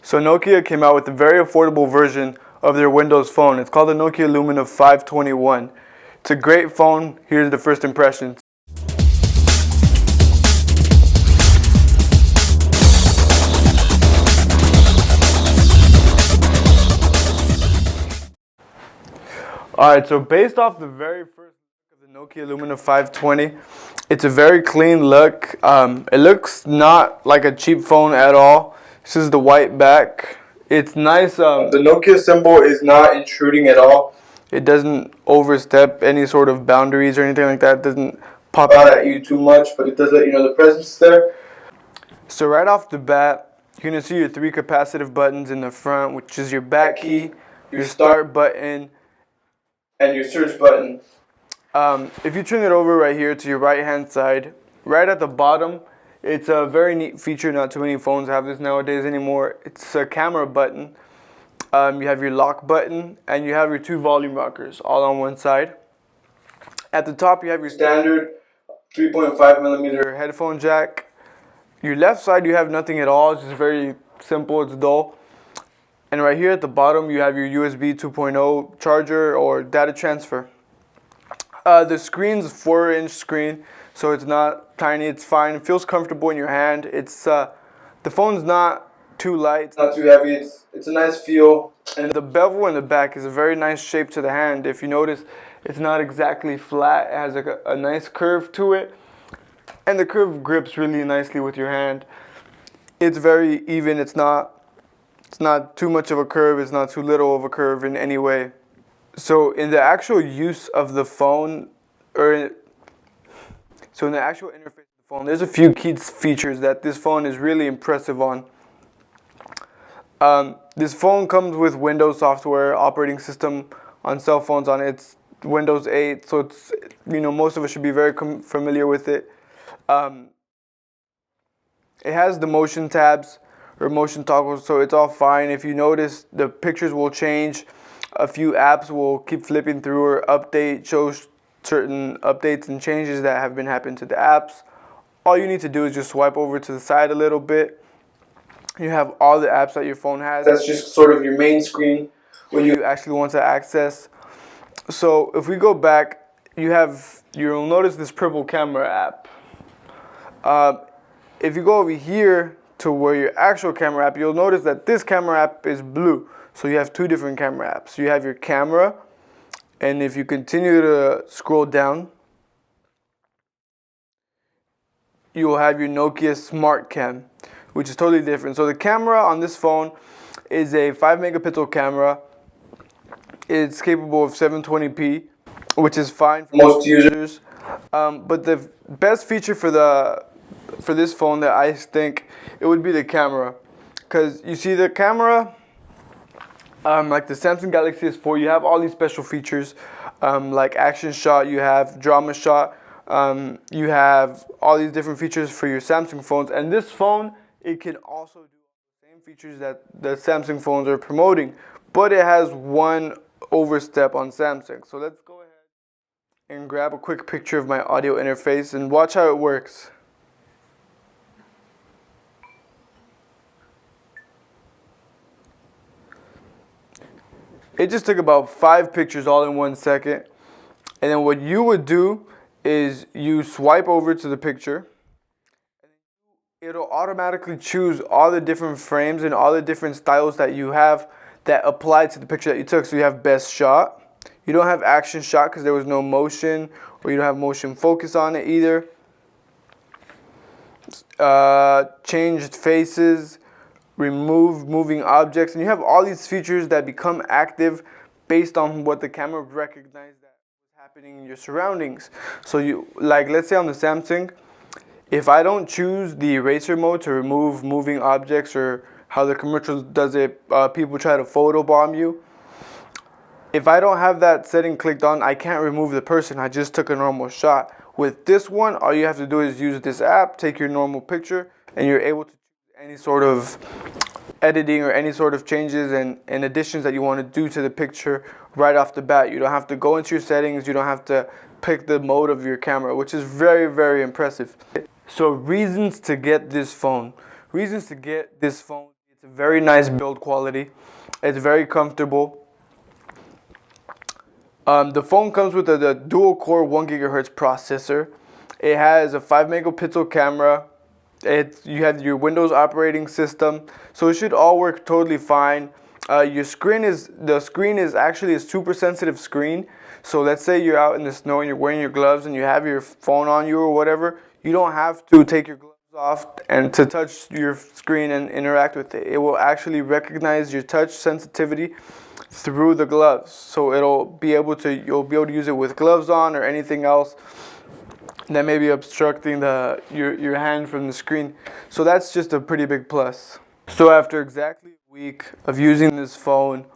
So Nokia came out with a very affordable version of their Windows phone. It's called the Nokia Lumia 521. It's a great phone. Here's the first impressions. Alright, so based off the very first look of the Nokia Lumia 520, it's a very clean look. It looks not like a cheap phone at all. This is the white back. It's nice. The Nokia symbol is not intruding at all. It doesn't overstep any sort of boundaries or anything like that. It doesn't pop out at you too much, but it does let you know the presence is there. So right off the bat, you're going to see your 3 capacitive buttons in the front, which is your back key, your start button, and your search button. If you turn it over right here to your right hand side, right at the bottom, it's a very neat feature. Not too many phones have this nowadays anymore. It's a camera button. You have your lock button and you have your 2 volume rockers all on one side. At the top you have your standard 3.5mm headphone jack. Your left side you have nothing at all. It's just very simple. It's dull. And right here at the bottom you have your USB 2.0 charger or data transfer. The screen's a 4-inch screen, so it's not tiny. It's fine. It feels comfortable in your hand. It's the phone's not too light. It's not too heavy. It's a nice feel. And the bevel in the back is a very nice shape to the hand. If you notice, it's not exactly flat. It has like a nice curve to it, and the curve grips really nicely with your hand. It's very even. It's not too much of a curve. It's not too little of a curve in any way. So in the actual use of the phone, in the actual interface of the phone, there's a few key features that this phone is really impressive on. This phone comes with Windows software operating system on cell phones on its Windows 8, so it's, most of us should be very familiar with it. It has the motion tabs or motion toggles, so it's all fine. If you notice, the pictures will change. A few apps will keep flipping through or show certain updates and changes that have been happening to the apps. All you need to do is just swipe over to the side a little bit. You have all the apps that your phone has. That's just sort of your main screen when you actually want to access. So if we go back, you'll notice this purple camera app. If you go over here to where your actual camera app, you'll notice that this camera app is blue. So you have 2 different camera apps. You have your camera, and if you continue to scroll down, you will have your Nokia Smart Cam, which is totally different. So the camera on this phone is a 5-megapixel camera. It's capable of 720p, which is fine for most users. But the best feature for this phone that I think it would be the camera, because you see the camera. Like the Samsung Galaxy S4, you have all these special features, like action shot, you have drama shot, you have all these different features for your Samsung phones. And this phone, it can also do the same features that the Samsung phones are promoting, but it has one overstep on Samsung. So let's go ahead and grab a quick picture of my audio interface and watch how it works. It just took about 5 pictures all in 1 second. And then what you would do is you swipe over to the picture. It'll automatically choose all the different frames and all the different styles that you have that apply to the picture that you took. So you have best shot. You don't have action shot because there was no motion, or you don't have motion focus on it either. Changed faces. Remove moving objects, and you have all these features that become active based on what the camera recognized that was happening in your surroundings. So let's say on the Samsung, if I don't choose the eraser mode to remove moving objects, or how the commercial does it, people try to photobomb you. If I don't have that setting clicked on, I can't remove the person. I just took a normal shot. With this one, all you have to do is use this app, take your normal picture, and you're able to any sort of editing or any sort of changes and additions that you want to do to the picture right off the bat. You don't have to go into your settings. You don't have to pick the mode of your camera, which is very, very impressive. So reasons to get this phone. It's a very nice build quality. It's very comfortable. The phone comes with a dual-core 1 gigahertz processor. It has a 5 megapixel camera. You have your Windows operating system, so it should all work totally fine. The screen is actually a super sensitive screen. So let's say you're out in the snow and you're wearing your gloves and you have your phone on you or whatever. You don't have to take your gloves off and to touch your screen and interact with it. It will actually recognize your touch sensitivity through the gloves. So you'll be able to use it with gloves on or anything else that may be obstructing your hand from the screen. So that's just a pretty big plus. So after exactly a week of using this phone,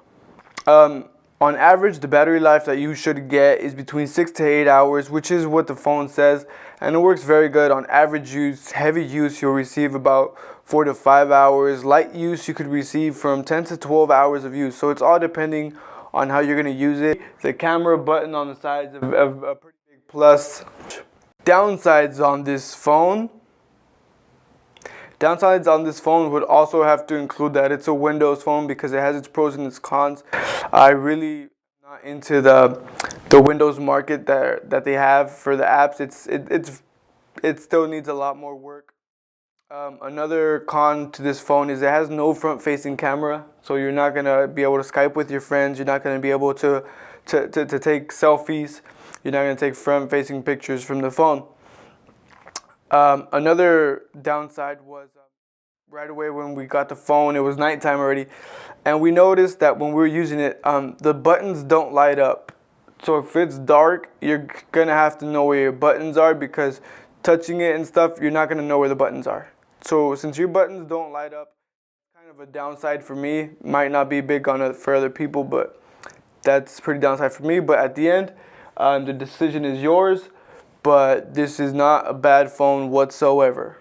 on average, the battery life that you should get is between 6 to 8 hours, which is what the phone says, and it works very good. On average use, heavy use, you'll receive about 4 to 5 hours. Light use, you could receive from 10 to 12 hours of use. So it's all depending on how you're going to use it. The camera button on the sides is a pretty big plus. Downsides on this phone would also have to include that it's a Windows phone because it has its pros and its cons. I really am not into the Windows market that they have for the apps. It still needs a lot more work. Another con to this phone is it has no front-facing camera, so you're not gonna be able to Skype with your friends. You're not gonna be able to take selfies. You're not gonna take front-facing pictures from the phone. Another downside was right away when we got the phone, it was nighttime already, and we noticed that when we were using it, the buttons don't light up. So if it's dark, you're gonna have to know where your buttons are, because touching it and stuff, you're not gonna know where the buttons are. So since your buttons don't light up, kind of a downside for me. Might not be big on it for other people, but that's pretty downside for me. But at the end, the decision is yours. But this is not a bad phone whatsoever.